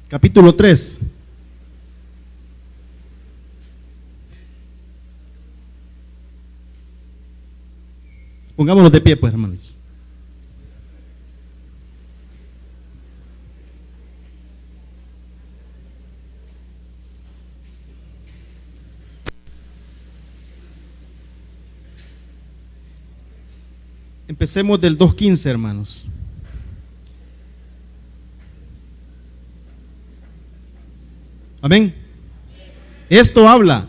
capítulo 3. Pongámonos de pie, pues, hermanos. Empecemos del 2:15, hermanos. Amén. Esto habla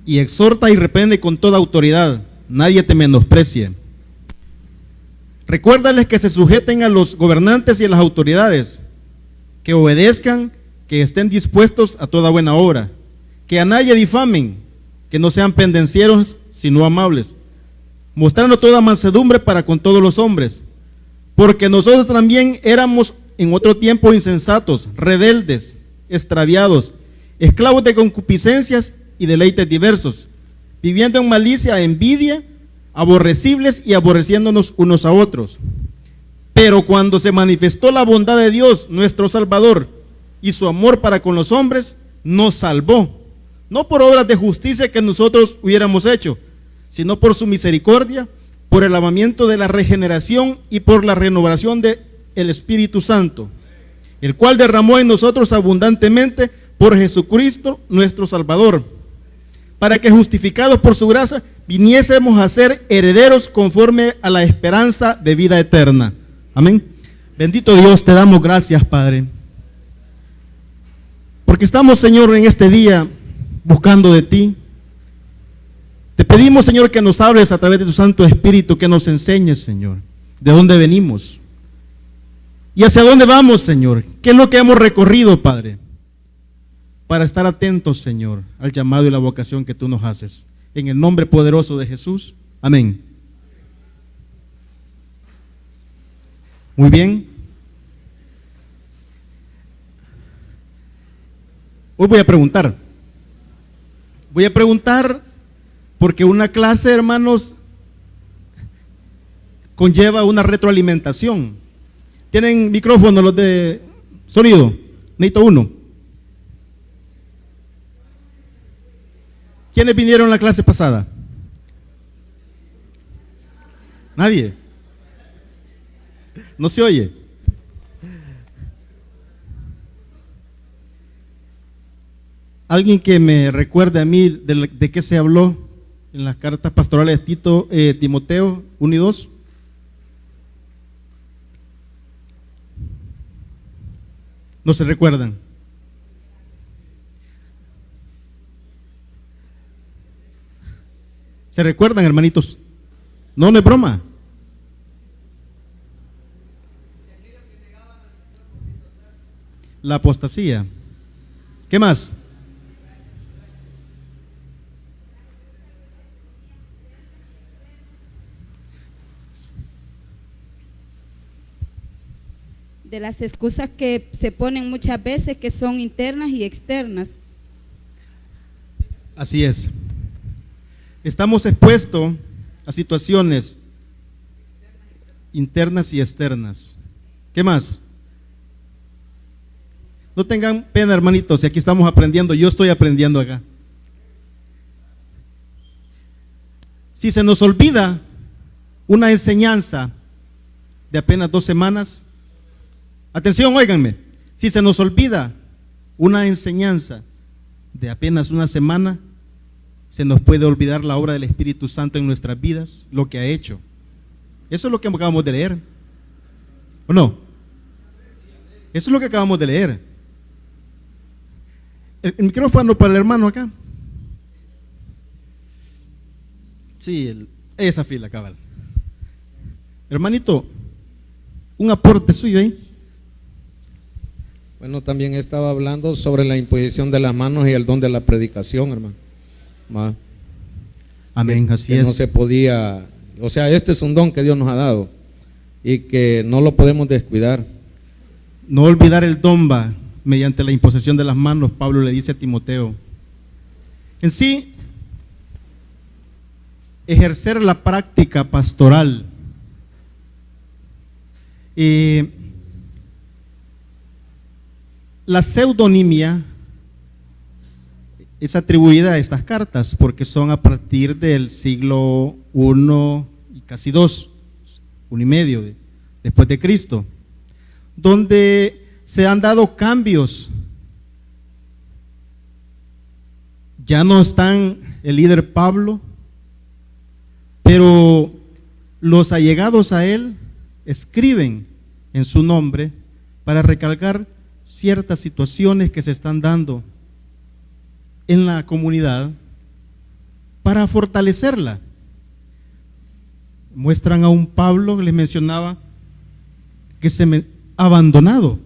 y exhorta y reprende con toda autoridad. Nadie te menosprecie. Recuérdales que se sujeten a los gobernantes y a las autoridades, que obedezcan, que estén dispuestos a toda buena obra, que a nadie difamen, que no sean pendencieros, sino amables, mostrando toda mansedumbre para con todos los hombres, porque nosotros también éramos en otro tiempo insensatos, rebeldes, extraviados, esclavos de concupiscencias y deleites diversos, viviendo en malicia, envidia, aborrecibles y aborreciéndonos unos a otros. Pero cuando se manifestó la bondad de Dios, nuestro Salvador, y su amor para con los hombres, nos salvó, no por obras de justicia que nosotros hubiéramos hecho, sino por su misericordia, por el lavamiento de la regeneración y por la renovación del Espíritu Santo, el cual derramó en nosotros abundantemente por Jesucristo nuestro Salvador, para que justificados por su gracia viniésemos a ser herederos conforme a la esperanza de vida eterna. Amén. Bendito Dios, te damos gracias, Padre, porque estamos, Señor, en este día buscando de ti. Te pedimos, Señor, que nos hables a través de tu Santo Espíritu, que nos enseñes, Señor, de dónde venimos y hacia dónde vamos, Señor. ¿Qué es lo que hemos recorrido, Padre? Para estar atentos, Señor, al llamado y la vocación que tú nos haces. En el nombre poderoso de Jesús. Amén. Muy bien. Hoy voy a preguntar. Porque una clase, hermanos, conlleva una retroalimentación. ¿Tienen micrófono los de sonido? Necesito uno. ¿Quiénes vinieron a la clase pasada? Nadie. No se oye. Alguien que me recuerde a mí de qué se habló en las cartas pastorales de Timoteo 1 y 2. No se recuerdan. ¿Se recuerdan, hermanitos? No, no es broma. La apostasía. ¿Qué más? De las excusas que se ponen muchas veces, que son internas y externas. Así es. Estamos expuestos a situaciones internas y externas. ¿Qué más? No tengan pena, hermanitos, si aquí estamos aprendiendo. Yo estoy aprendiendo acá. Si se nos olvida una enseñanza de apenas 2 semanas, atención, óiganme, si se nos olvida una enseñanza de apenas una semana, se nos puede olvidar la obra del Espíritu Santo en nuestras vidas, lo que ha hecho. Eso es lo que acabamos de leer, ¿o no? Eso es lo que acabamos de leer. El micrófono para el hermano acá. Sí, esa fila, cabal. Hermanito, un aporte suyo ahí. Bueno, también estaba hablando sobre la imposición de las manos y el don de la predicación, hermano. Amén, así que es. No se podía, o sea, este es un don que Dios nos ha dado y que no lo podemos descuidar. No olvidar el don va mediante la imposición de las manos, Pablo le dice a Timoteo. En sí, ejercer la práctica pastoral La pseudonimia es atribuida a estas cartas porque son a partir del siglo I y casi II, 1 y medio después de Cristo, donde se han dado cambios. Ya no están el líder Pablo, pero los allegados a él escriben en su nombre para recalcar ciertas situaciones que se están dando en la comunidad para fortalecerla. Muestran a un Pablo, les mencionaba, que ha abandonado.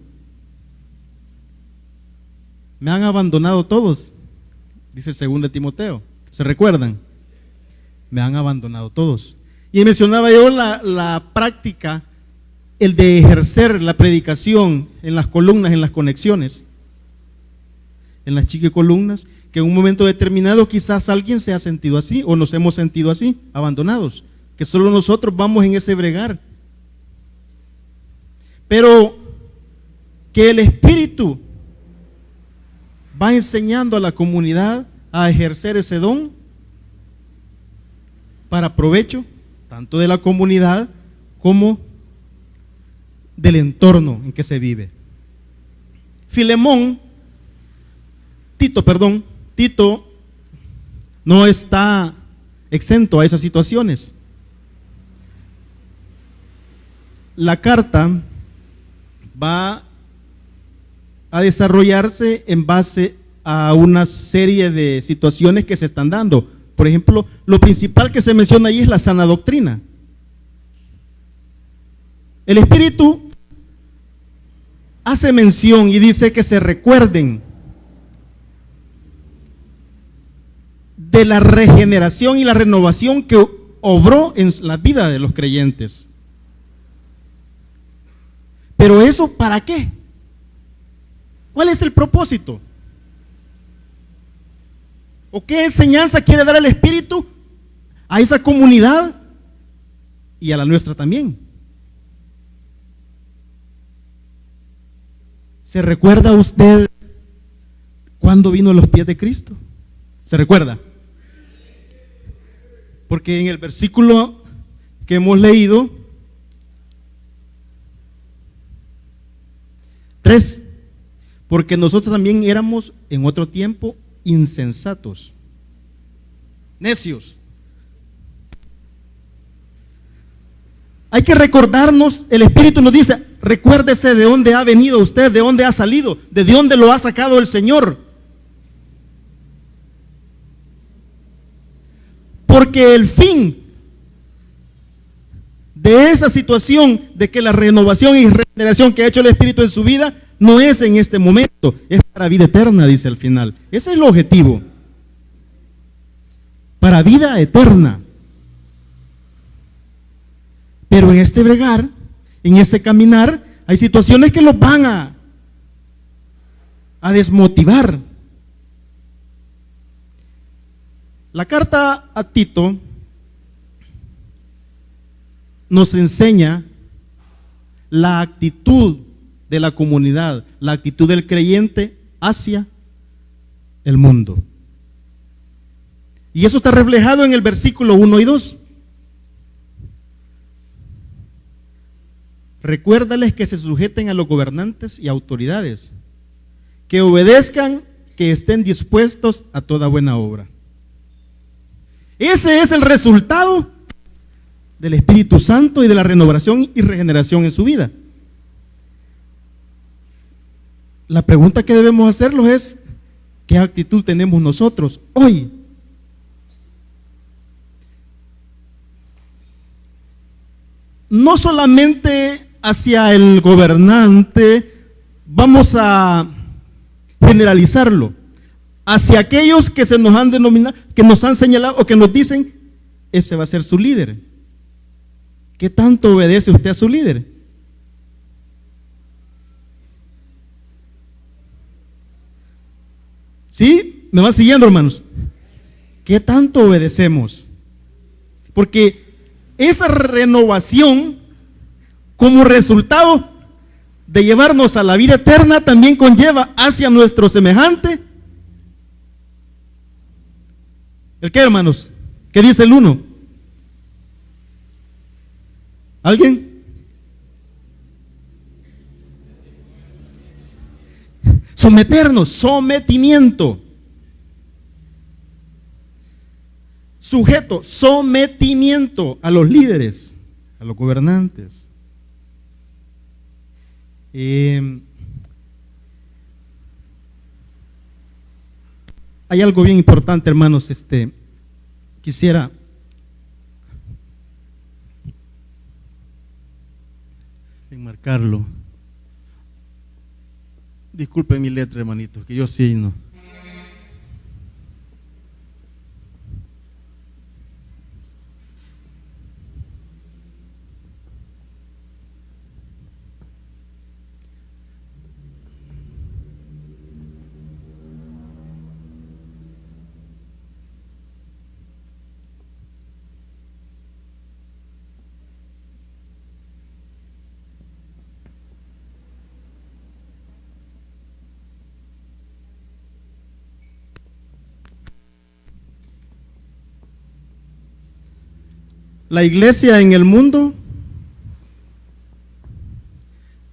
Me han abandonado todos, dice el 2 Timoteo. ¿Se recuerdan? Me han abandonado todos. Y mencionaba yo la práctica, el de ejercer la predicación en las columnas, en las conexiones, en las chiquicolumnas, que en un momento determinado quizás alguien se ha sentido así o nos hemos sentido así, abandonados, que solo nosotros vamos en ese bregar. Pero que el Espíritu va enseñando a la comunidad a ejercer ese don para provecho tanto de la comunidad como del entorno en que se vive. Tito no está exento a esas situaciones. La carta va a desarrollarse en base a una serie de situaciones que se están dando. Por ejemplo, lo principal que se menciona ahí es la sana doctrina. El Espíritu hace mención y dice que se recuerden de la regeneración y la renovación que obró en la vida de los creyentes. Pero eso, ¿para qué? ¿Cuál es el propósito? ¿O qué enseñanza quiere dar el Espíritu a esa comunidad y a la nuestra también? ¿Se recuerda usted cuándo vino a los pies de Cristo? ¿Se recuerda? Porque en el versículo que hemos leído, 3, porque nosotros también éramos en otro tiempo insensatos, necios. Hay que recordarnos, el Espíritu nos dice, recuérdese de dónde ha venido usted, de dónde ha salido, de dónde lo ha sacado el Señor. Porque el fin de esa situación de que la renovación y regeneración que ha hecho el Espíritu en su vida no es en este momento, es para vida eterna, dice al final. Ese es el objetivo. Para vida eterna. Pero en este bregar, en este caminar, hay situaciones que los van a desmotivar. La carta a Tito nos enseña la actitud de la comunidad, la actitud del creyente hacia el mundo. Y eso está reflejado en el versículo 1 y 2. Recuérdales que se sujeten a los gobernantes y autoridades, que obedezcan, que estén dispuestos a toda buena obra. Ese es el resultado del Espíritu Santo y de la renovación y regeneración en su vida. La pregunta que debemos hacernos es, ¿qué actitud tenemos nosotros hoy? No solamente hacia el gobernante, vamos a generalizarlo, hacia aquellos que se nos han denominado, que nos han señalado o que nos dicen, ese va a ser su líder. ¿Qué tanto obedece usted a su líder? ¿Sí? ¿Me van siguiendo, hermanos? ¿Qué tanto obedecemos? Porque esa renovación, como resultado, de llevarnos a la vida eterna también conlleva hacia nuestro semejante. ¿El qué, hermanos? ¿Qué dice el 1? ¿Alguien? Someternos, sometimiento. Sujeto, sometimiento a los líderes, a los gobernantes. Hay algo bien importante, hermanos, quisiera enmarcarlo. Disculpen mi letra, hermanito, que yo sí no. La iglesia en el mundo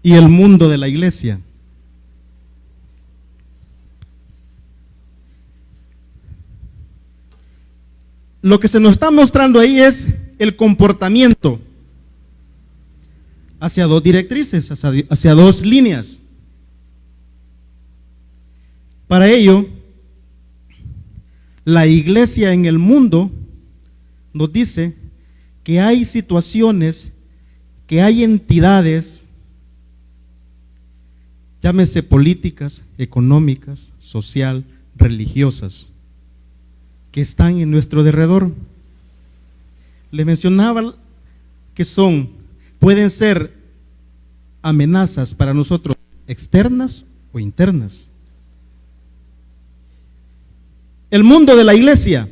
y el mundo de la iglesia. Lo que se nos está mostrando ahí es el comportamiento hacia dos directrices, hacia dos líneas. Para ello, la iglesia en el mundo nos dice que hay situaciones, que hay entidades, llámese políticas, económicas, social, religiosas, que están en nuestro derredor. Les mencionaba que pueden ser amenazas para nosotros externas o internas. El mundo de la iglesia,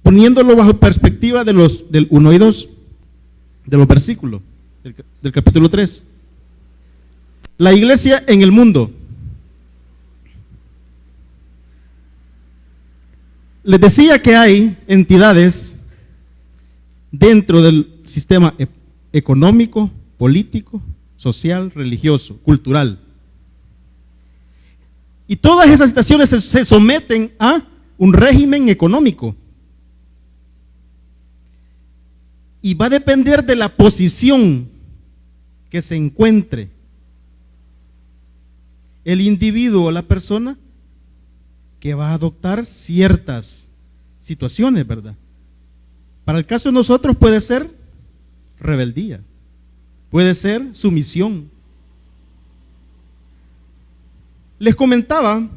poniéndolo bajo perspectiva del 1 y 2, de los versículos del capítulo 3. La iglesia en el mundo. Les decía que hay entidades dentro del sistema económico, político, social, religioso, cultural. Y todas esas situaciones se someten a un régimen económico. Y va a depender de la posición que se encuentre el individuo o la persona que va a adoptar ciertas situaciones, ¿verdad? Para el caso de nosotros puede ser rebeldía, puede ser sumisión. Les comentaba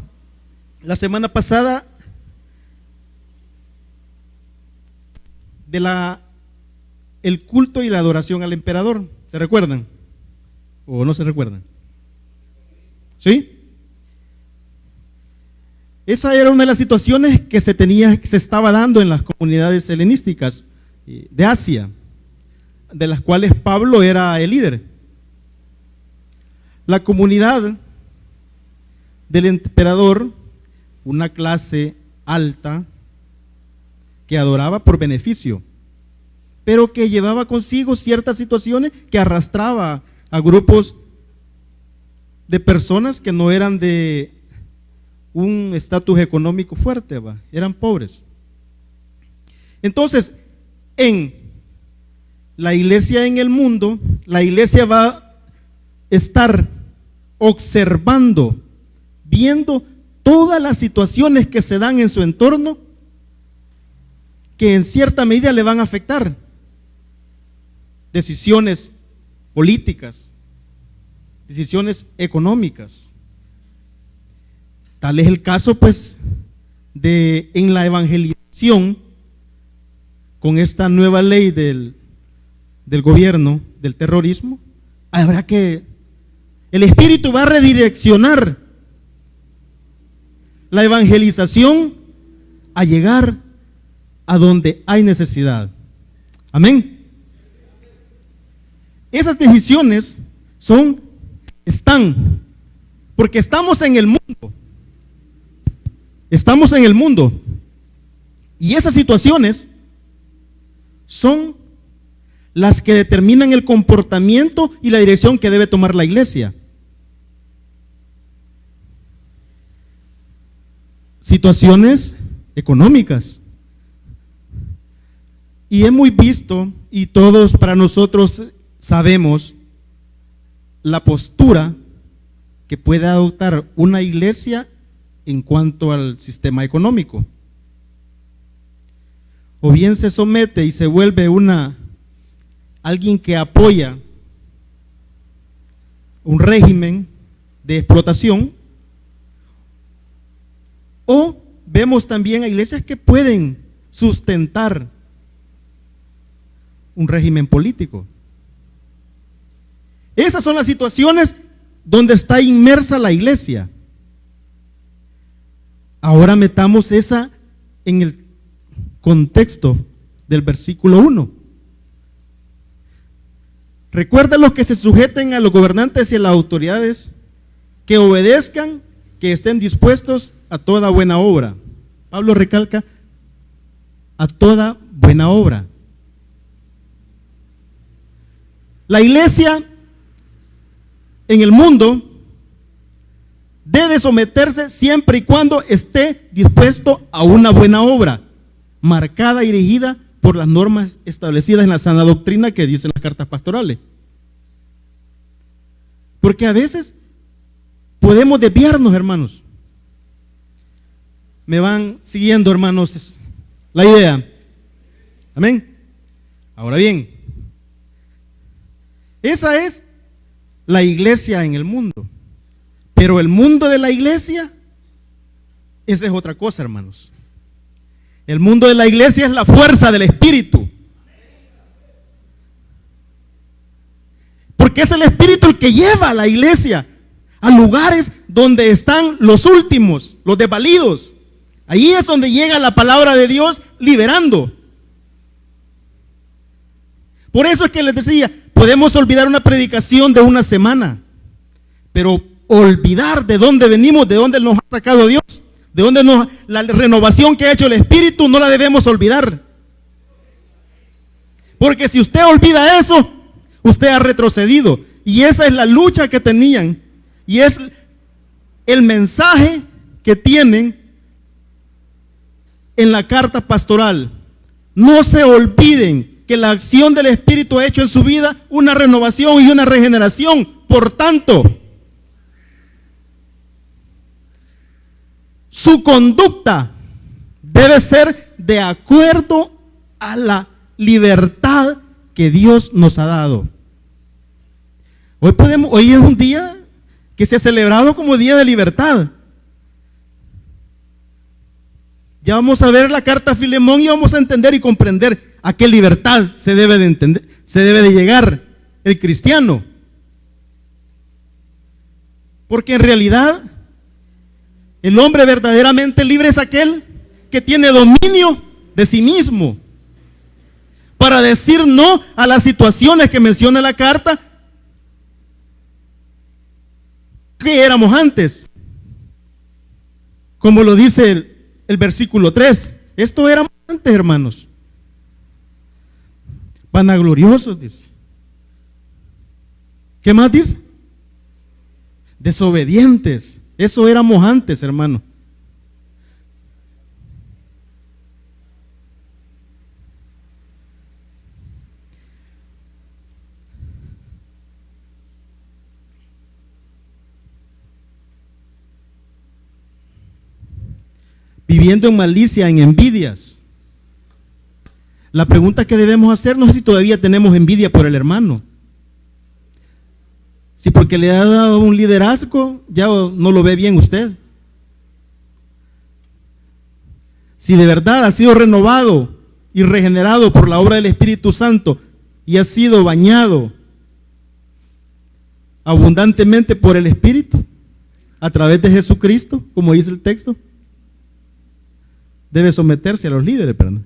la semana pasada de el culto y la adoración al emperador. ¿Se recuerdan? ¿O no se recuerdan? ¿Sí? Esa era una de las situaciones que se estaba dando en las comunidades helenísticas de Asia, de las cuales Pablo era el líder. La comunidad del emperador, una clase alta que adoraba por beneficio, pero que llevaba consigo ciertas situaciones que arrastraba a grupos de personas que no eran de un estatus económico fuerte, eran pobres. Entonces, en la iglesia en el mundo, la iglesia va a estar observando, viendo todas las situaciones que se dan en su entorno, que en cierta medida le van a afectar. Decisiones políticas, decisiones económicas. Tal es el caso, pues, en la evangelización, con esta nueva ley del gobierno, del terrorismo, el Espíritu va a redireccionar la evangelización a llegar a donde hay necesidad. Amén. esas decisiones están, porque estamos en el mundo. Estamos en el mundo. Y esas situaciones son las que determinan el comportamiento y la dirección que debe tomar la iglesia. Situaciones económicas. Y hemos visto, y todos para nosotros sabemos, la postura que puede adoptar una iglesia en cuanto al sistema económico. O bien se somete y se vuelve alguien que apoya un régimen de explotación, o vemos también a iglesias que pueden sustentar un régimen político. Esas son las situaciones donde está inmersa la iglesia. Ahora metamos esa en el contexto del versículo 1. Recuerda los que se sujeten a los gobernantes y a las autoridades, que obedezcan, que estén dispuestos a toda buena obra. Pablo recalca, a toda buena obra. La iglesia en el mundo debe someterse siempre y cuando esté dispuesto a una buena obra, marcada y dirigida por las normas establecidas en la sana doctrina que dicen las cartas pastorales. Porque a veces podemos desviarnos, hermanos. ¿Me van siguiendo, hermanos, la idea? Amén. Ahora bien, esa es la iglesia en el mundo. Pero el mundo de la iglesia, esa es otra cosa, hermanos. El mundo de la iglesia es la fuerza del Espíritu. Porque es el Espíritu el que lleva a la iglesia a lugares donde están los últimos, los desvalidos. Ahí es donde llega la palabra de Dios liberando. Por eso es que les decía, podemos olvidar una predicación de una semana, pero olvidar de dónde venimos, de dónde nos ha sacado Dios, de dónde la renovación que ha hecho el Espíritu, no la debemos olvidar. Porque si usted olvida eso, usted ha retrocedido. Y esa es la lucha que tenían. Y es el mensaje que tienen en la carta pastoral. No se olviden que la acción del Espíritu ha hecho en su vida una renovación y una regeneración. Por tanto, su conducta debe ser de acuerdo a la libertad que Dios nos ha dado. Hoy es un día que se ha celebrado como día de libertad. Ya vamos a ver la carta a Filemón y vamos a entender y comprender a qué libertad se debe de entender, se debe de llegar el cristiano. Porque en realidad el hombre verdaderamente libre es aquel que tiene dominio de sí mismo para decir no a las situaciones que menciona la carta que éramos antes. Como lo dice el versículo 3. Esto éramos antes, hermanos. Vanagloriosos, dice. ¿Qué más dice? Desobedientes. Eso éramos antes, hermano. Viviendo en malicia, en envidias. La pregunta que debemos hacernos es si todavía tenemos envidia por el hermano. Si porque le ha dado un liderazgo, ya no lo ve bien usted. Si de verdad ha sido renovado y regenerado por la obra del Espíritu Santo y ha sido bañado abundantemente por el Espíritu a través de Jesucristo, como dice el texto, debe someterse a los líderes, perdón.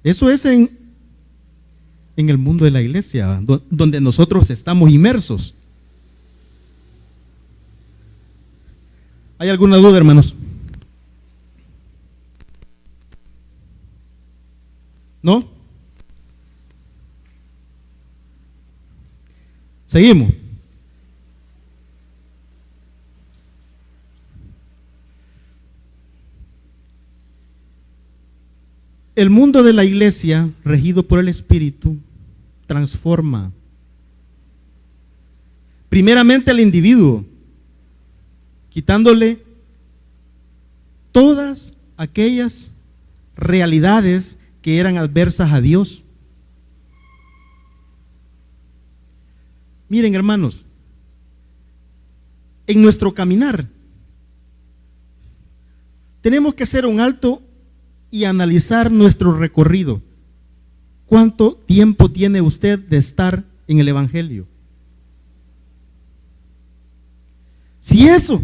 Eso es en el mundo de la iglesia, donde nosotros estamos inmersos. ¿Hay alguna duda, hermanos? ¿No? Seguimos. El mundo de la iglesia, regido por el Espíritu, transforma primeramente al individuo, quitándole todas aquellas realidades que eran adversas a Dios. Miren, hermanos, en nuestro caminar tenemos que hacer un alto y analizar nuestro recorrido. ¿Cuánto tiempo tiene usted de estar en el Evangelio? Si eso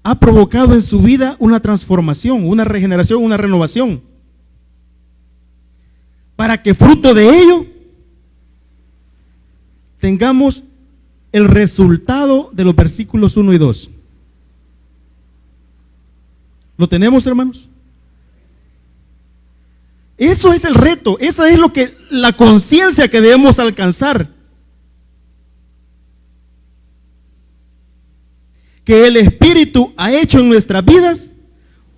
ha provocado en su vida una transformación, una regeneración, una renovación, para que fruto de ello tengamos el resultado de los versículos 1 y 2. ¿Lo tenemos, hermanos? Eso es el reto, esa es la conciencia que debemos alcanzar. Que el Espíritu ha hecho en nuestras vidas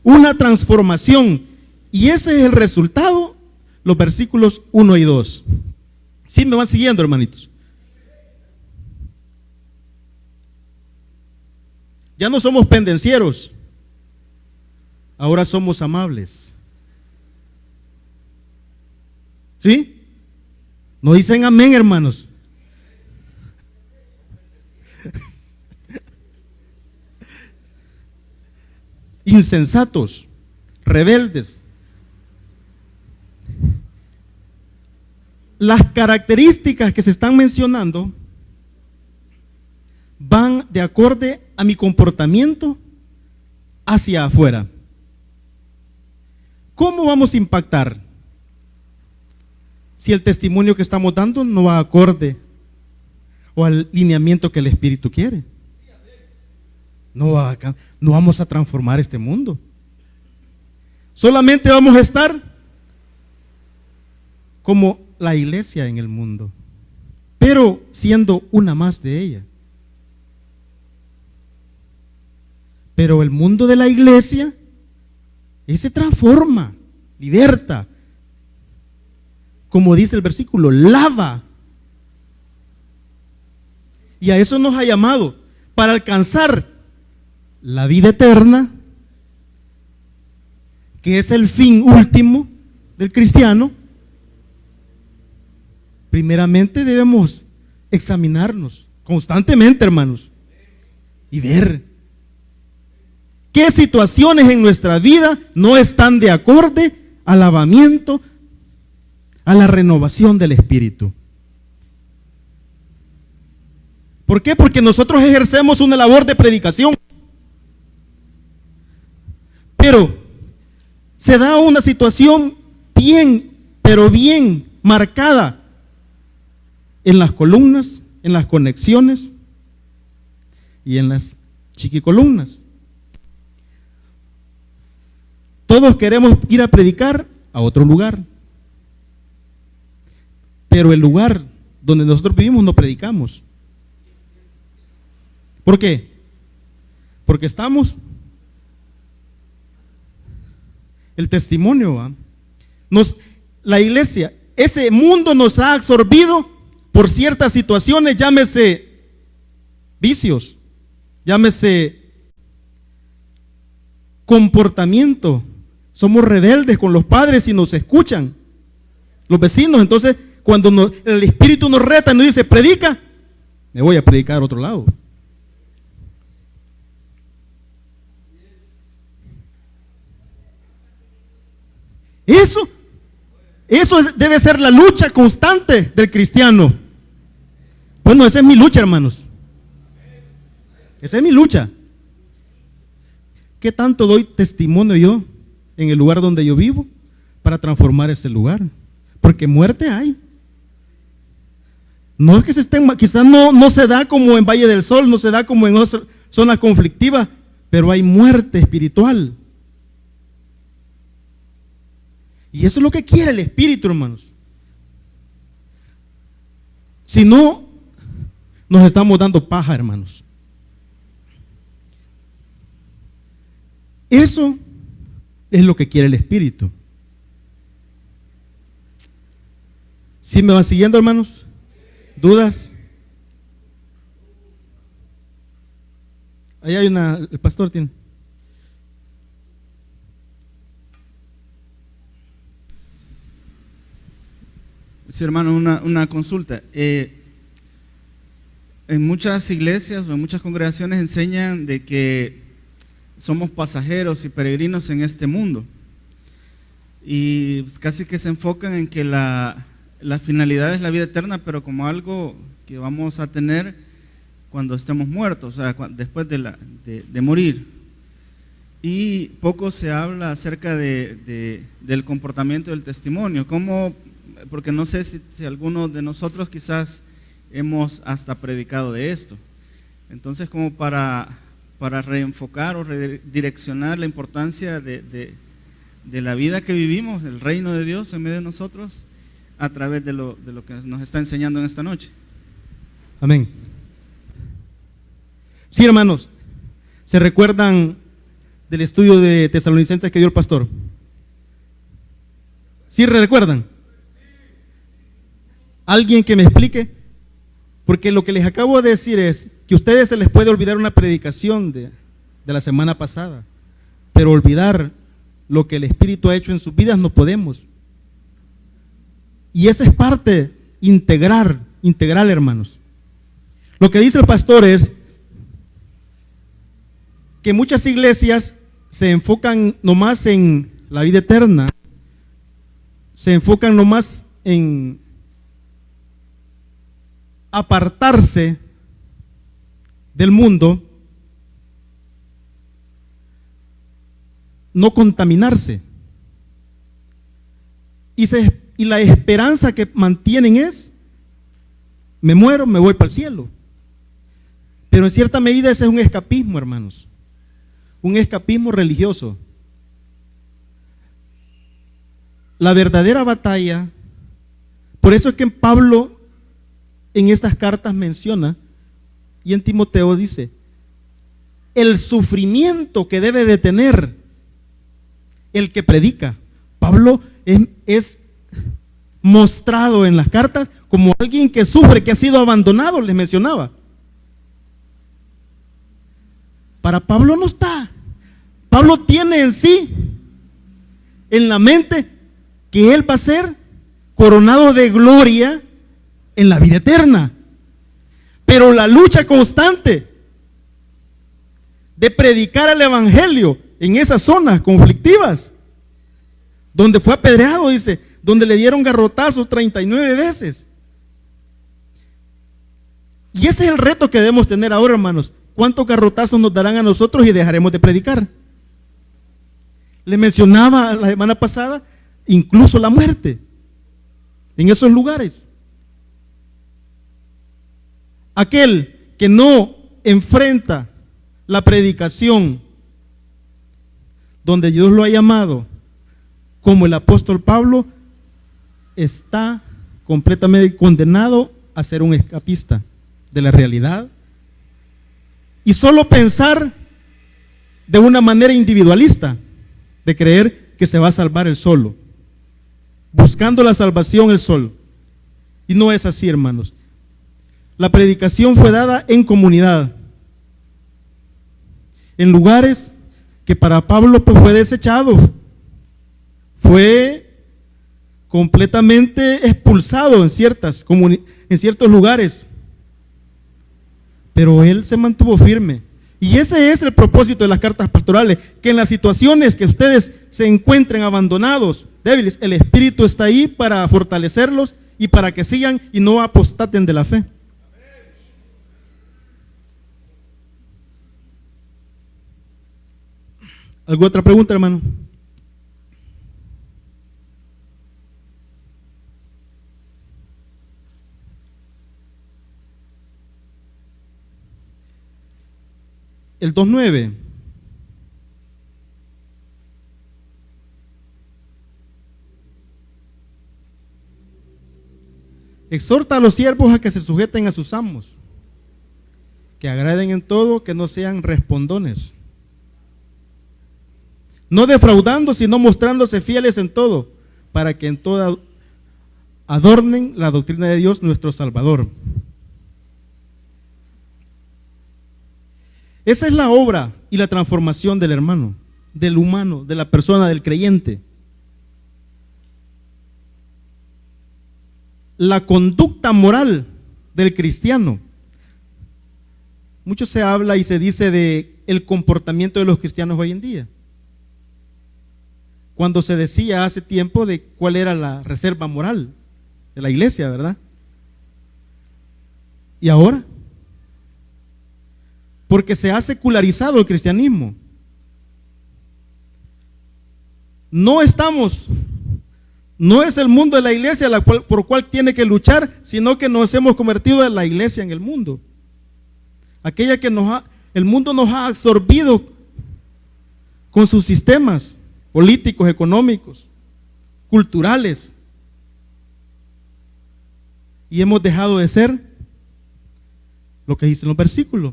una transformación, y ese es el resultado, los versículos 1 y 2. ¿Sí me van siguiendo, hermanitos? Ya no somos pendencieros, ahora somos amables. ¿Sí? ¿No dicen amén, hermanos? Insensatos, rebeldes. Las características que se están mencionando van de acorde a mi comportamiento hacia afuera. ¿Cómo vamos a impactar si el testimonio que estamos dando no va acorde o al lineamiento que el Espíritu quiere? No vamos a transformar este mundo. Solamente vamos a estar como la iglesia en el mundo, pero siendo una más de ella. Pero el mundo de la iglesia, se transforma, liberta, como dice el versículo, lava. Y a eso nos ha llamado, para alcanzar la vida eterna, que es el fin último del cristiano. Primeramente debemos examinarnos constantemente, hermanos, y ver qué situaciones en nuestra vida no están de acorde al lavamiento, a la renovación del Espíritu. ¿Por qué? Porque nosotros ejercemos una labor de predicación, pero se da una situación bien, pero bien marcada en las columnas, en las conexiones y en las chiquicolumnas. Todos queremos ir a predicar a otro lugar, pero el lugar donde nosotros vivimos no predicamos. ¿Por qué? Porque estamos, el testimonio, la iglesia, ese mundo nos ha absorbido por ciertas situaciones, llámese vicios, llámese comportamiento. Somos rebeldes con los padres y nos escuchan los vecinos. Entonces, cuando el Espíritu nos reta y nos dice, predica, me voy a predicar a otro lado. Eso debe ser la lucha constante del cristiano. Bueno, esa es mi lucha, hermanos. Esa es mi lucha. ¿Qué tanto doy testimonio yo en el lugar donde yo vivo para transformar ese lugar? porque muerte hay. No es que se estén, quizás no se da como en Valle del Sol, no se da como en otra zona conflictiva, pero hay muerte espiritual. Y eso es lo que quiere el Espíritu, hermanos. Si no, nos estamos dando paja, hermanos. Eso es lo que quiere el Espíritu. ¿Sí me van siguiendo, hermanos? ¿Dudas? Ahí hay el pastor tiene. Sí, hermano, una consulta. En muchas iglesias o en muchas congregaciones enseñan de que somos pasajeros y peregrinos en este mundo. Y casi que se enfocan en que la finalidad es la vida eterna, pero como algo que vamos a tener cuando estemos muertos, o sea, después de morir. Y poco se habla acerca del comportamiento del testimonio, porque no sé si algunos de nosotros quizás hemos hasta predicado de esto. Entonces, como para reenfocar o redireccionar la importancia de la vida que vivimos, el reino de Dios en medio de nosotros, a través de lo que nos está enseñando en esta noche. Amén. Sí, hermanos, ¿se recuerdan del estudio de Tesalonicenses que dio el pastor? ¿Sí recuerdan? ¿Alguien que me explique? Porque lo que les acabo de decir es que a ustedes se les puede olvidar una predicación de la semana pasada, pero olvidar lo que el Espíritu ha hecho en sus vidas no podemos. Y esa es parte integral, hermanos. Lo que dice el pastor es que muchas iglesias se enfocan nomás en la vida eterna, se enfocan nomás en apartarse del mundo, no contaminarse. Y la esperanza que mantienen es: me muero, me voy para el cielo. Pero en cierta medida ese es un escapismo, hermanos, un escapismo religioso. La verdadera batalla, por eso es que Pablo en estas cartas menciona, y en Timoteo dice, el sufrimiento que debe de tener el que predica. Pablo es mostrado en las cartas como alguien que sufre, que ha sido abandonado, les mencionaba. Para Pablo no está. Pablo tiene en sí, en la mente, que él va a ser coronado de gloria en la vida eterna. Pero la lucha constante de predicar el evangelio en esas zonas conflictivas, donde fue apedreado, dice, donde le dieron garrotazos 39 veces. Y ese es el reto que debemos tener ahora, hermanos. ¿Cuántos garrotazos nos darán a nosotros y dejaremos de predicar? Le mencionaba la semana pasada, incluso la muerte en esos lugares. Aquel que no enfrenta la predicación donde Dios lo ha llamado, como el apóstol Pablo, está completamente condenado a ser un escapista de la realidad y solo pensar de una manera individualista, de creer que se va a salvar él solo, buscando la salvación él solo. Y no es así, hermanos. La predicación fue dada en comunidad, en lugares que para Pablo pues fue desechado, fue completamente expulsado en ciertos lugares, pero él se mantuvo firme. Y ese es el propósito de las cartas pastorales, que en las situaciones que ustedes se encuentren abandonados, débiles, el Espíritu está ahí para fortalecerlos y para que sigan y no apostaten de la fe. ¿Alguna otra pregunta, hermano? el 2:9. Exhorta a los siervos a que se sujeten a sus amos, que agraden en todo, que no sean respondones, no defraudando, sino mostrándose fieles en todo, para que en todo adornen la doctrina de Dios nuestro Salvador. Esa es la obra y la transformación del hermano, del humano, de la persona, del creyente. La conducta moral del cristiano. Mucho se habla y se dice de el comportamiento de los cristianos hoy en día. Cuando se decía hace tiempo de cuál era la reserva moral de la iglesia, ¿verdad? ¿Y ahora? Porque se ha secularizado el cristianismo. No es el mundo de la iglesia por cual tiene que luchar, sino que nos hemos convertido en la iglesia en el mundo. Aquella que el mundo nos ha absorbido con sus sistemas políticos, económicos, culturales. Y hemos dejado de ser lo que dice en los versículos.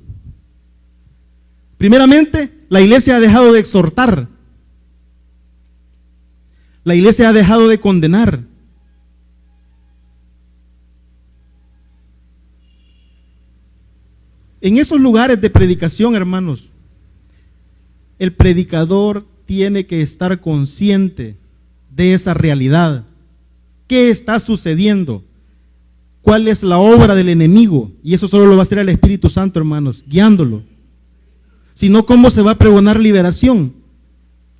Primeramente, la iglesia ha dejado de exhortar. La iglesia ha dejado de condenar. En esos lugares de predicación, hermanos, el predicador tiene que estar consciente de esa realidad. ¿Qué está sucediendo? ¿Cuál es la obra del enemigo? Y eso solo lo va a hacer el Espíritu Santo, hermanos, guiándolo. Si no, ¿cómo se va a pregonar liberación?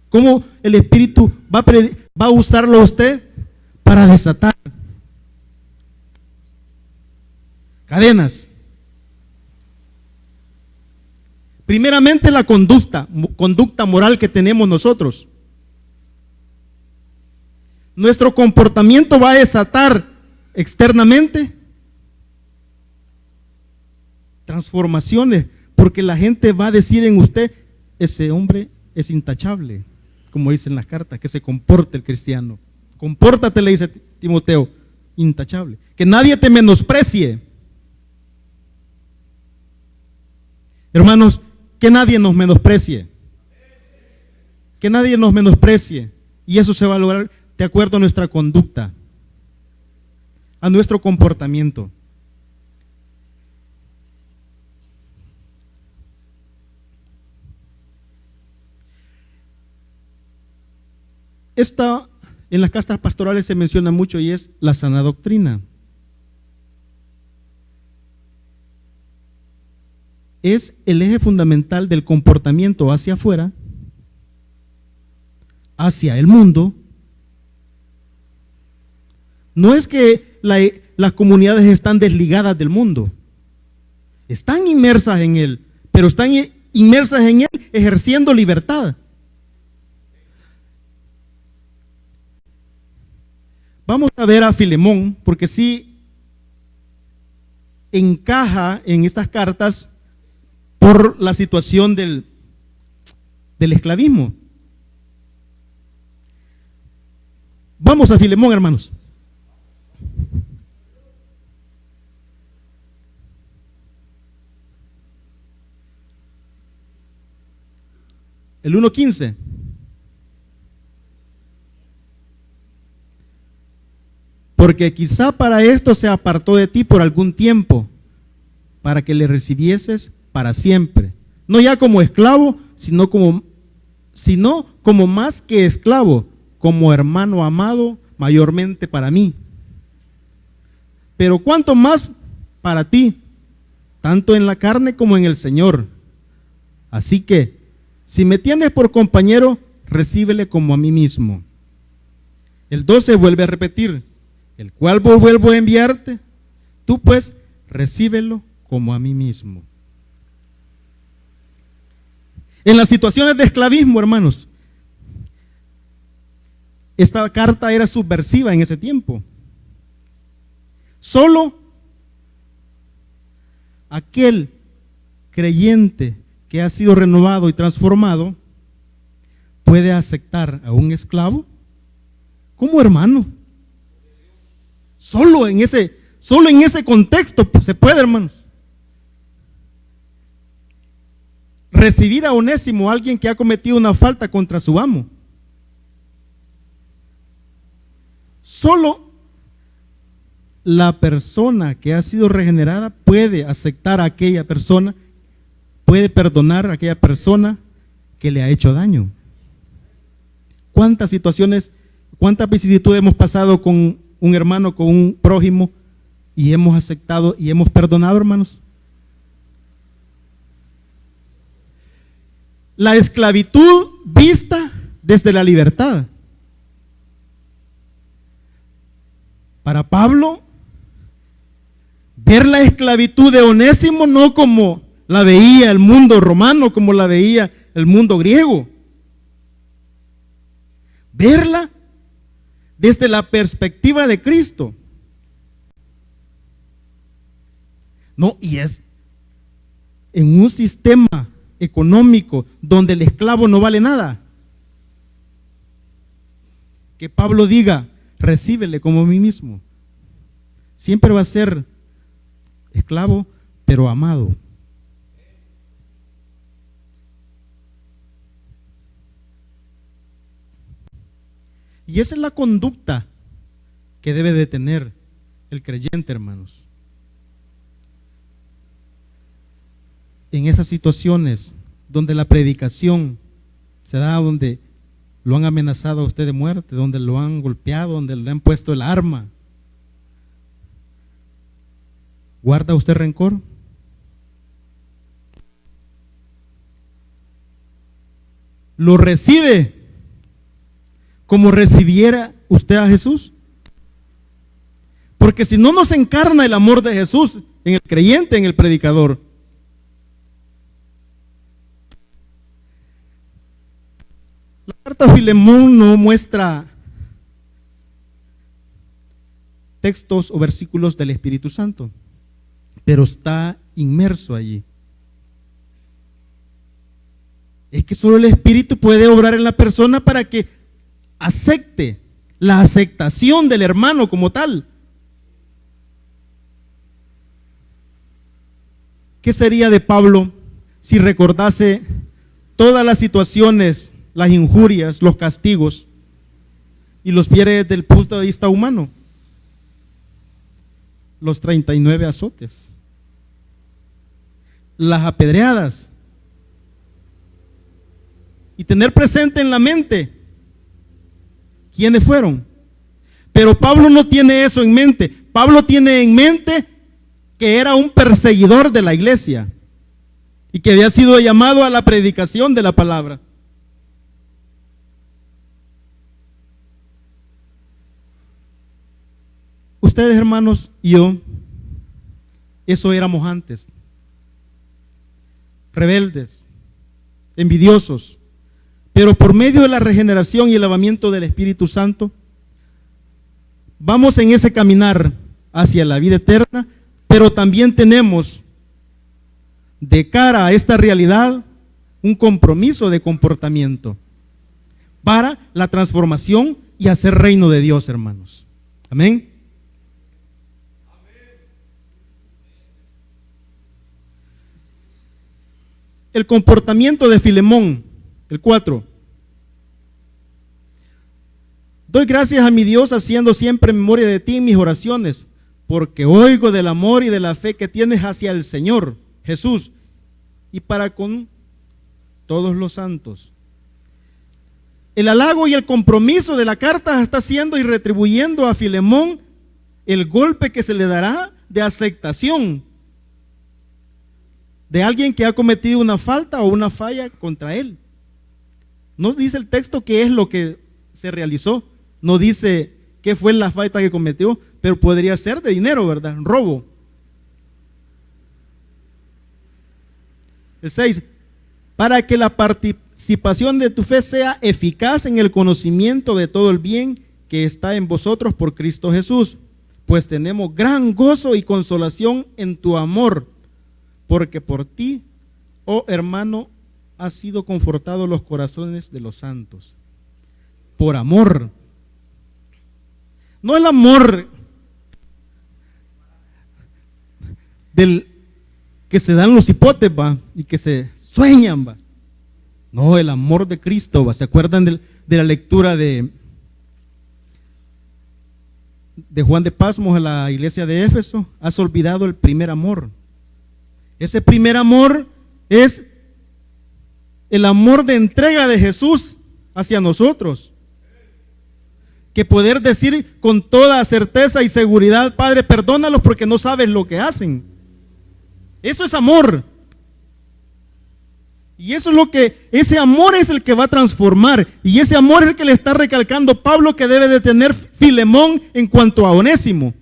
¿Cómo el Espíritu va a usarlo a usted para desatar cadenas? Primeramente, la conducta moral que tenemos nosotros. Nuestro comportamiento va a desatar externamente transformaciones, porque la gente va a decir en usted: ese hombre es intachable, como dicen las cartas, que se comporte el cristiano. Compórtate, le dice Timoteo, intachable. Que nadie te menosprecie. Hermanos, que nadie nos menosprecie. Que nadie nos menosprecie. Y eso se va a lograr de acuerdo a nuestra conducta, a nuestro comportamiento. Esta en las cartas pastorales se menciona mucho y es la sana doctrina. Es el eje fundamental del comportamiento hacia afuera, hacia el mundo. No es que las comunidades están desligadas del mundo, están inmersas en él, pero están inmersas en él ejerciendo libertad. Vamos a ver a Filemón, porque sí encaja en estas cartas por la situación del esclavismo. Vamos a Filemón, hermanos. El 1:15. Porque quizá para esto se apartó de ti por algún tiempo, para que le recibieses para siempre, no ya como esclavo, sino como más que esclavo, como hermano amado, mayormente para mí. Pero cuánto más para ti, tanto en la carne como en el Señor. Así que, si me tienes por compañero, recíbele como a mí mismo. El 12 vuelve a repetir: el cual vuelvo a enviarte, tú pues recíbelo como a mí mismo. En las situaciones de esclavismo, hermanos, esta carta era subversiva en ese tiempo. Solo aquel creyente que ha sido renovado y transformado puede aceptar a un esclavo como hermano. Solo en ese contexto se puede, hermanos. Recibir a Onésimo, alguien que ha cometido una falta contra su amo. Solo la persona que ha sido regenerada puede aceptar a aquella persona, puede perdonar a aquella persona que le ha hecho daño. ¿Cuántas situaciones, cuántas vicisitudes hemos pasado con un hermano, con un prójimo, y hemos aceptado y hemos perdonado, hermanos? La esclavitud vista desde la libertad. Para Pablo, ver la esclavitud de Onésimo no como la veía el mundo romano, como la veía el mundo griego. Verla desde la perspectiva de Cristo. No, y es en un sistema económico donde el esclavo no vale nada. Que Pablo diga, recíbele como a mí mismo. Siempre va a ser esclavo, pero amado. Y esa es la conducta que debe de tener el creyente, hermanos. En esas situaciones donde la predicación se da, donde lo han amenazado a usted de muerte, donde lo han golpeado, donde le han puesto el arma, ¿guarda usted rencor? ¿Lo recibe como recibiera usted a Jesús? Porque si no nos encarna el amor de Jesús en el creyente, en el predicador, la carta a Filemón no muestra textos o versículos del Espíritu Santo, pero está inmerso allí. Es que solo el Espíritu puede obrar en la persona para que acepte la aceptación del hermano como tal. ¿Qué sería de Pablo si recordase todas las situaciones, las injurias, los castigos, y los viera desde el punto de vista humano? Los 39 azotes, las apedreadas, y tener presente en la mente quiénes fueron. Pero Pablo no tiene eso en mente. Pablo tiene en mente que era un perseguidor de la iglesia y que había sido llamado a la predicación de la palabra. Ustedes, hermanos, y yo, eso éramos antes. Rebeldes, envidiosos. Pero por medio de la regeneración y el lavamiento del Espíritu Santo, vamos en ese caminar hacia la vida eterna, pero también tenemos de cara a esta realidad un compromiso de comportamiento para la transformación y hacer reino de Dios, hermanos. Amén. El comportamiento de Filemón, el 4. Doy gracias a mi Dios haciendo siempre memoria de ti en mis oraciones, porque oigo del amor y de la fe que tienes hacia el Señor Jesús y para con todos los santos. El halago y el compromiso de la carta está haciendo y retribuyendo a Filemón el golpe que se le dará de aceptación de alguien que ha cometido una falta o una falla contra él. No dice el texto qué es lo que se realizó, no dice qué fue la falta que cometió, pero podría ser de dinero, ¿verdad? Robo. El 6, para que la participación de tu fe sea eficaz en el conocimiento de todo el bien que está en vosotros por Cristo Jesús, pues tenemos gran gozo y consolación en tu amor, porque por ti oh hermano, ha sido confortado los corazones de los santos. Por amor. No el amor del que se dan los hipotes, va, y que se sueñan, va. No, el amor de Cristo, va. ¿Se acuerdan de la lectura de Juan de Pasmos a la iglesia de Éfeso? Has olvidado el primer amor. Ese primer amor es el amor de entrega de Jesús hacia nosotros. Que poder decir con toda certeza y seguridad: Padre, perdónalos porque no saben lo que hacen. Eso es amor. Y eso es ese amor es el que va a transformar. Y ese amor es el que le está recalcando Pablo que debe de tener Filemón en cuanto a Onésimo.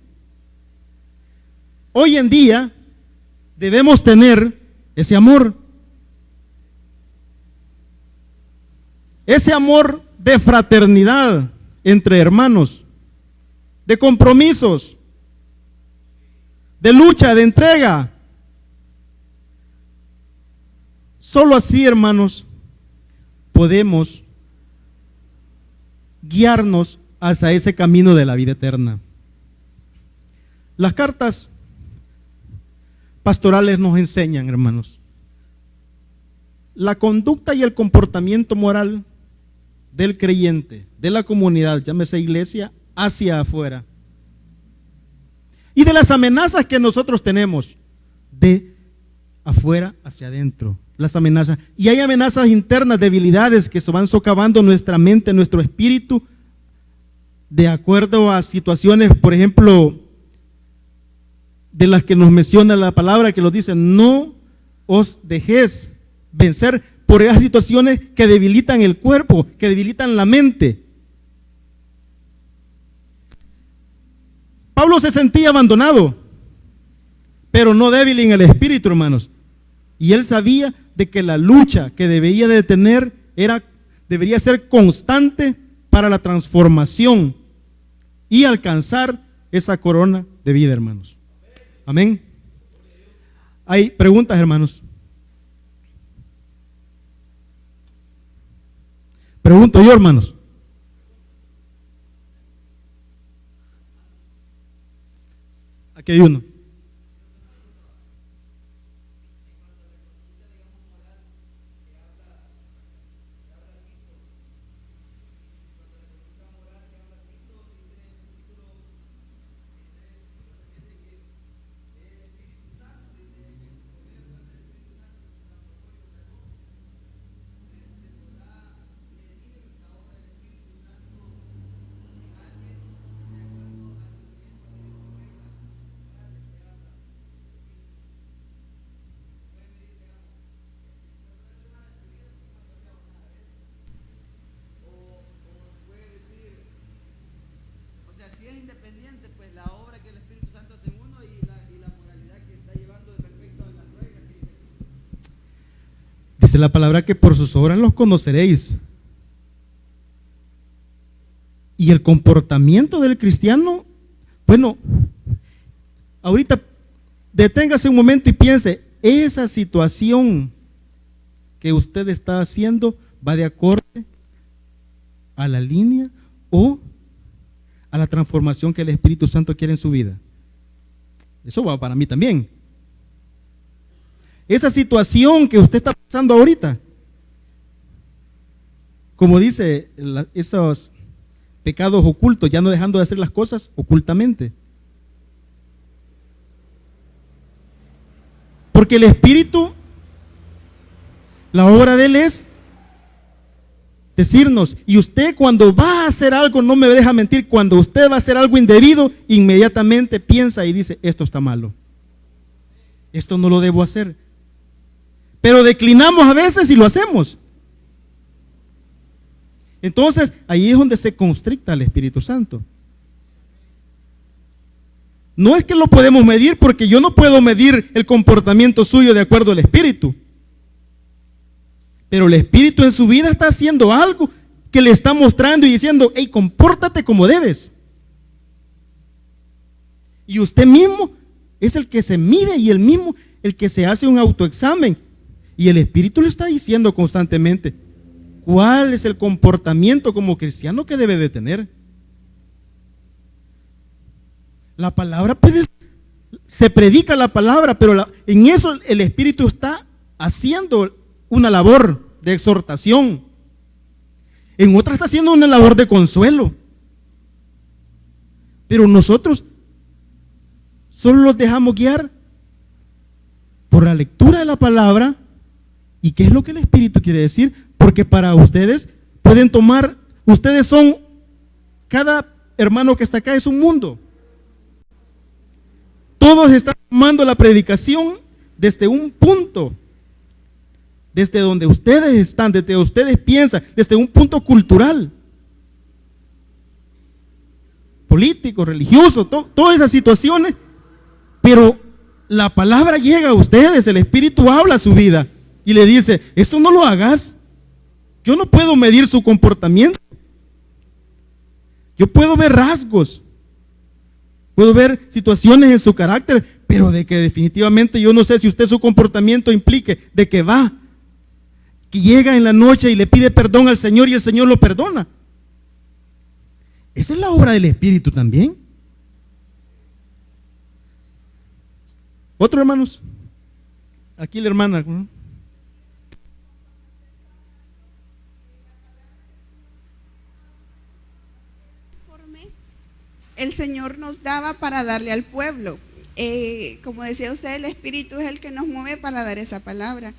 Hoy en día debemos tener ese amor. Ese amor de fraternidad entre hermanos, de compromisos, de lucha, de entrega. Solo así, hermanos, podemos guiarnos hacia ese camino de la vida eterna. Las cartas pastorales nos enseñan, hermanos, la conducta y el comportamiento moral del creyente, de la comunidad, llámese iglesia, hacia afuera. Y de las amenazas que nosotros tenemos, de afuera hacia adentro. Las amenazas. Y hay amenazas internas, debilidades que se van socavando nuestra mente, nuestro espíritu, de acuerdo a situaciones, por ejemplo, de las que nos menciona la palabra, que nos dice: no os dejéis vencer por esas situaciones que debilitan el cuerpo, que debilitan la mente. Pablo se sentía abandonado, pero no débil en el espíritu, hermanos. Y él sabía de que la lucha que debía de tener debería ser constante para la transformación y alcanzar esa corona de vida, hermanos. Amén. Hay preguntas, hermanos. Pregunto yo, hermanos. Aquí hay uno. Si es independiente, pues la obra que el Espíritu Santo hace en uno y la moralidad que está llevando de respecto a las reglas que dice. Dice la palabra que por sus obras los conoceréis. Y el comportamiento del cristiano, bueno, ahorita deténgase un momento y piense: esa situación que usted está haciendo va de acorde a la línea o a la transformación que el Espíritu Santo quiere en su vida. Eso va para mí también. Esa situación que usted está pasando ahorita, como dice, esos pecados ocultos, ya no dejando de hacer las cosas ocultamente. Porque el Espíritu, la obra de Él es decirnos: y usted cuando va a hacer algo, no me deja mentir, cuando usted va a hacer algo indebido, inmediatamente piensa y dice: esto está malo, esto no lo debo hacer. Pero declinamos a veces y lo hacemos. Entonces ahí es donde se constricta el Espíritu Santo. No es que lo podemos medir, porque yo no puedo medir el comportamiento suyo de acuerdo al Espíritu. Pero el Espíritu en su vida está haciendo algo que le está mostrando y diciendo: hey, compórtate como debes. Y usted mismo es el que se mide y el mismo el que se hace un autoexamen. Y el Espíritu le está diciendo constantemente cuál es el comportamiento como cristiano que debe de tener. La palabra se predica la palabra, pero en eso el Espíritu está haciendo una labor de exhortación. En otra está haciendo una labor de consuelo. Pero nosotros solo los dejamos guiar por la lectura de la palabra. ¿Y qué es lo que el Espíritu quiere decir? Porque para ustedes pueden tomar, ustedes son, cada hermano que está acá es un mundo. Todos están tomando la predicación desde un punto, desde donde ustedes están, desde donde ustedes piensan, desde un punto cultural, político, religioso, todas esas situaciones, pero la palabra llega a ustedes, el Espíritu habla a su vida y le dice, eso no lo hagas. Yo no puedo medir su comportamiento. Yo puedo ver rasgos, puedo ver situaciones en su carácter, pero de que definitivamente yo no sé si usted su comportamiento implique de que va, que llega en la noche y le pide perdón al Señor y el Señor lo perdona. Esa es la obra del Espíritu también. Otro, hermanos. Aquí la hermana, ¿no? El Señor nos daba para darle al pueblo. Como decía usted, el Espíritu es el que nos mueve para dar esa palabra.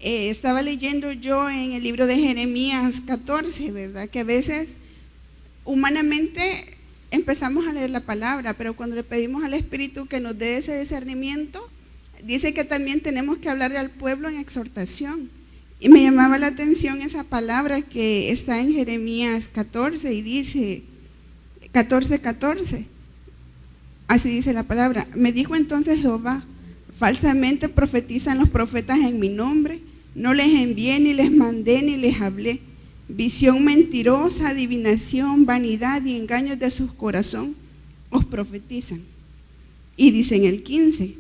Estaba leyendo yo en el libro de Jeremías 14, ¿verdad? Que a veces humanamente empezamos a leer la palabra, pero cuando le pedimos al Espíritu que nos dé ese discernimiento, dice que también tenemos que hablarle al pueblo en exhortación. Y me llamaba la atención esa palabra que está en Jeremías 14 y dice 14:14. Así dice la palabra. Me dijo entonces Jehová, falsamente profetizan los profetas en mi nombre, no les envié, ni les mandé, ni les hablé. Visión mentirosa, adivinación, vanidad y engaños de su corazón os profetizan. Y dice en el 15,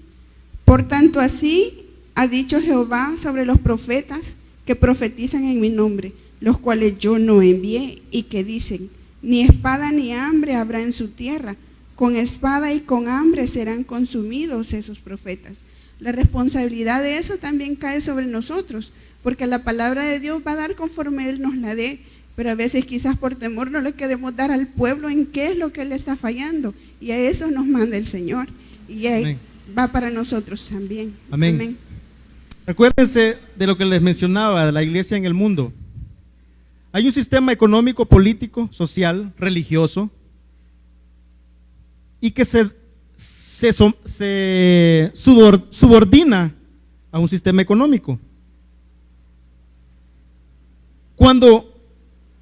por tanto así ha dicho Jehová sobre los profetas que profetizan en mi nombre, los cuales yo no envié, y que dicen, ni espada ni hambre habrá en su tierra, con espada y con hambre serán consumidos esos profetas. La responsabilidad de eso también cae sobre nosotros, porque la palabra de Dios va a dar conforme Él nos la dé, pero a veces quizás por temor no le queremos dar al pueblo en qué es lo que Él está fallando, y a eso nos manda el Señor, y ahí va para nosotros también. Amén. Amén. Recuérdense de lo que les mencionaba de la iglesia en el mundo. Hay un sistema económico, político, social, religioso, y que se subordina a un sistema económico. Cuando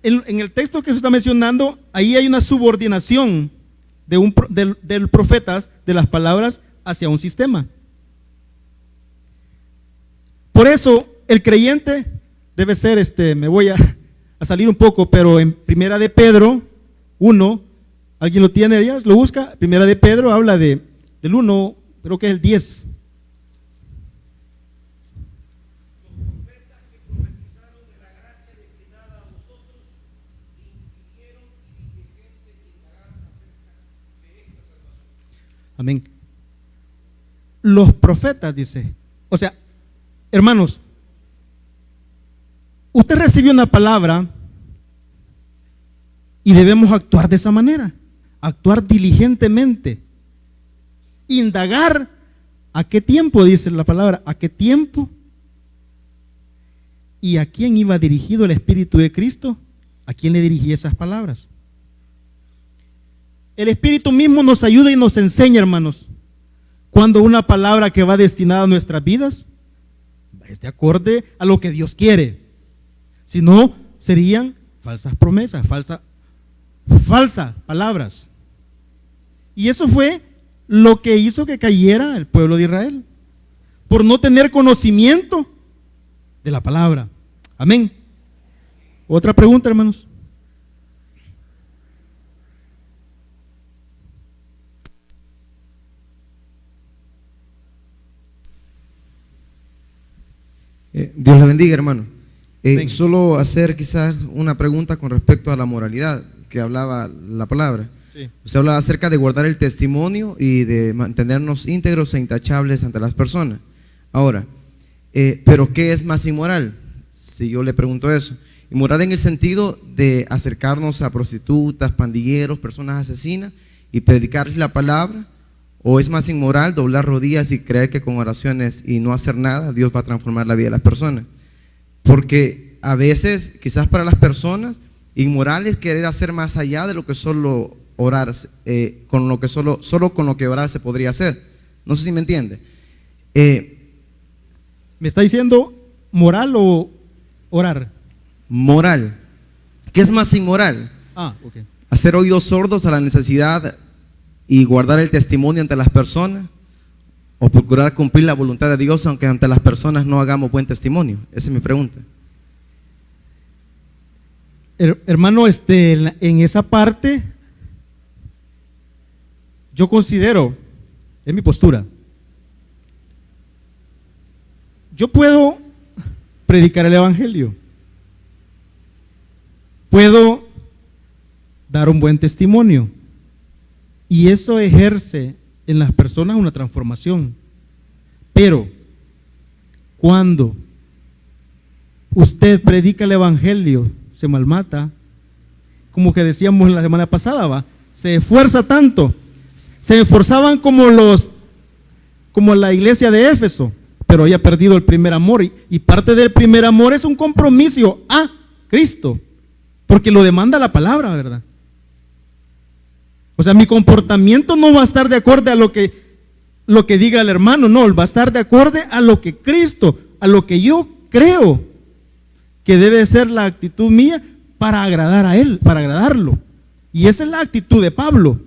en el texto que se está mencionando, ahí hay una subordinación del profeta, de las palabras, hacia un sistema. Por eso el creyente debe ser, me voy a salir un poco, pero en Primera de Pedro 1, ¿alguien lo tiene allá? ¿Lo busca? Primera de Pedro habla del 1, creo que es el 10. Amén. Los profetas, dice. O sea, hermanos, usted recibió una palabra y debemos actuar de esa manera, actuar diligentemente, indagar a qué tiempo, dice la palabra, a qué tiempo y a quién iba dirigido el Espíritu de Cristo, a quién le dirigía esas palabras. El Espíritu mismo nos ayuda y nos enseña, hermanos, cuando una palabra que va destinada a nuestras vidas es de acorde a lo que Dios quiere. Si no, serían falsas promesas, falsas palabras. Y eso fue lo que hizo que cayera el pueblo de Israel, por no tener conocimiento de la palabra. Amén. Otra pregunta, hermanos. Dios le bendiga, hermano. Amén. Solo hacer quizás una pregunta con respecto a la moralidad que hablaba la palabra. Sí. Usted hablaba acerca de guardar el testimonio y de mantenernos íntegros e intachables ante las personas. Ahora, ¿pero qué es más inmoral? Si yo le pregunto eso. Inmoral en el sentido de acercarnos a prostitutas, pandilleros, personas asesinas y predicarles la palabra, ¿o es más inmoral doblar rodillas y creer que con oraciones y no hacer nada Dios va a transformar la vida de las personas? Porque a veces, quizás para las personas, inmoral es querer hacer más allá de lo que solo orar, con lo que solo con lo que orar se podría hacer. No sé si me entiende. ¿Me está diciendo moral o orar? Moral. ¿Qué es más inmoral? Ok. Hacer oídos sordos a la necesidad y guardar el testimonio ante las personas, o procurar cumplir la voluntad de Dios aunque ante las personas no hagamos buen testimonio. Esa es mi pregunta. Hermano, en esa parte yo considero, es mi postura, yo puedo predicar el evangelio, puedo dar un buen testimonio, y eso ejerce en las personas una transformación. Pero cuando usted predica el evangelio, se malmata, como que decíamos la semana pasada, se esfuerza tanto, se esforzaban como la iglesia de Éfeso, pero había perdido el primer amor, y parte del primer amor es un compromiso a Cristo, porque lo demanda la palabra, ¿verdad? O sea, mi comportamiento no va a estar de acuerdo a lo que diga el hermano, no, va a estar de acuerdo a lo que Cristo, a lo que yo creo que debe ser la actitud mía para agradar a Él, para agradarlo. Y esa es la actitud de Pablo.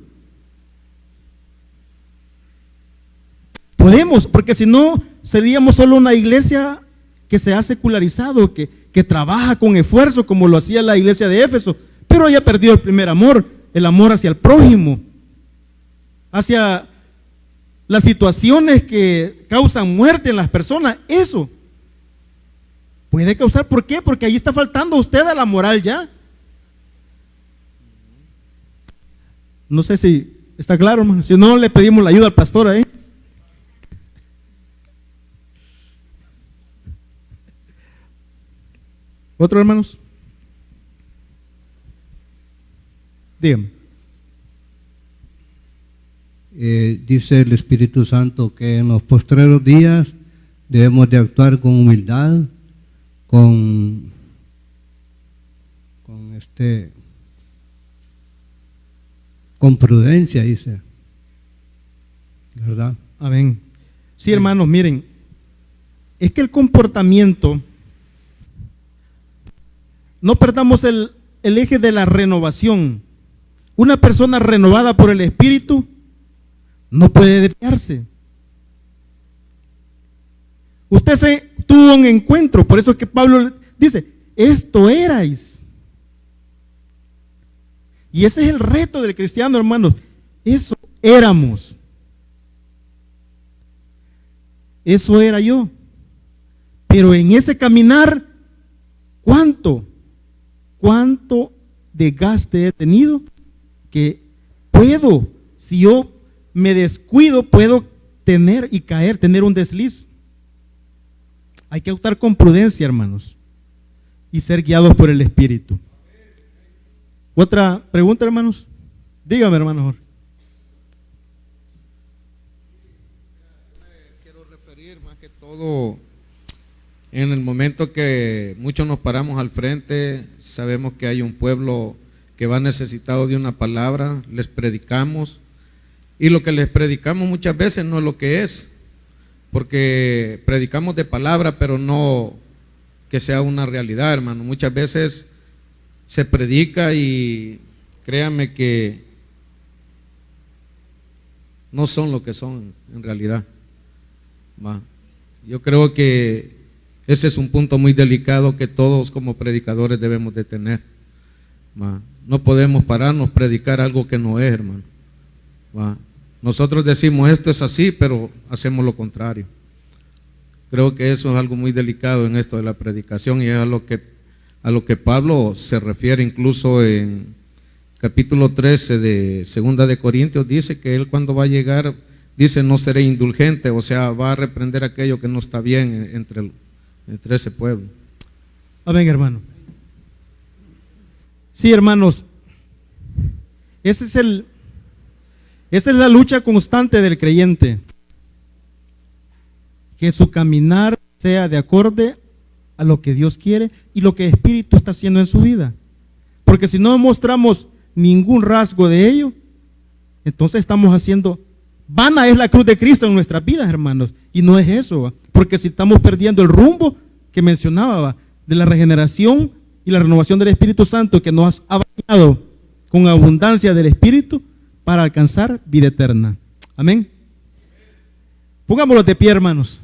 Podemos, porque si no, seríamos solo una iglesia que se ha secularizado, que trabaja con esfuerzo como lo hacía la iglesia de Éfeso, pero haya perdido el primer amor, el amor hacia el prójimo, hacia las situaciones que causan muerte en las personas. Eso puede causar, ¿por qué? Porque ahí está faltando usted a la moral ya. No sé si está claro, hermano. Si no, le pedimos la ayuda al pastor ahí. ¿Otro, hermanos? Dígame. Dice el Espíritu Santo que en los postreros días debemos de actuar con humildad, con prudencia, dice, ¿verdad? Amén. Sí, hermanos, miren, es que el comportamiento, no perdamos el eje de la renovación. Una persona renovada por el Espíritu no puede desviarse. Usted se tuvo un encuentro, por eso es que Pablo dice, esto erais. Y ese es el reto del cristiano, hermanos. Eso éramos. Eso era yo. Pero en ese caminar, ¿cuánto desgaste he tenido? Que puedo, si yo me descuido, puedo tener y caer, tener un desliz. Hay que actuar con prudencia, hermanos, y ser guiados por el Espíritu. ¿Otra pregunta, hermanos? Dígame, hermano Jorge. Quiero referir más que todo en el momento que muchos nos paramos al frente, sabemos que hay un pueblo que va necesitado de una palabra, les predicamos, y lo que les predicamos muchas veces no es lo que es, porque predicamos de palabra, pero no que sea una realidad, hermano. Muchas veces se predica y créanme que no son lo que son en realidad. Yo creo que ese es un punto muy delicado que todos como predicadores debemos de tener. No podemos pararnos a predicar algo que no es, hermano. Nosotros decimos esto es así, pero hacemos lo contrario. Creo que eso es algo muy delicado en esto de la predicación y es a lo que Pablo se refiere incluso en capítulo 13 de Segunda de Corintios. Dice que él cuando va a llegar, dice, no seré indulgente, o sea, va a reprender aquello que no está bien entre ese pueblo. Amén, hermano. Sí, hermanos, esa es la lucha constante del creyente, que su caminar sea de acorde a lo que Dios quiere y lo que el Espíritu está haciendo en su vida. Porque si no mostramos ningún rasgo de ello, entonces estamos haciendo, vana es la cruz de Cristo en nuestras vidas, hermanos, y no es eso, ¿va? Porque si estamos perdiendo el rumbo que mencionaba, ¿va?, de la regeneración y la renovación del Espíritu Santo, que nos ha bañado con abundancia del Espíritu para alcanzar vida eterna. Amén. Pongámoslos de pie, hermanos.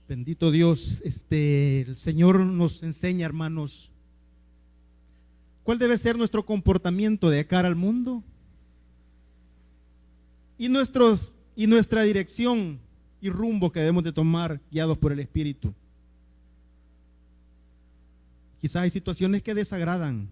Bendito Dios, el Señor nos enseña, hermanos, cuál debe ser nuestro comportamiento de cara al mundo y nuestra dirección y rumbo que debemos de tomar guiados por el Espíritu. Quizás hay situaciones que desagradan,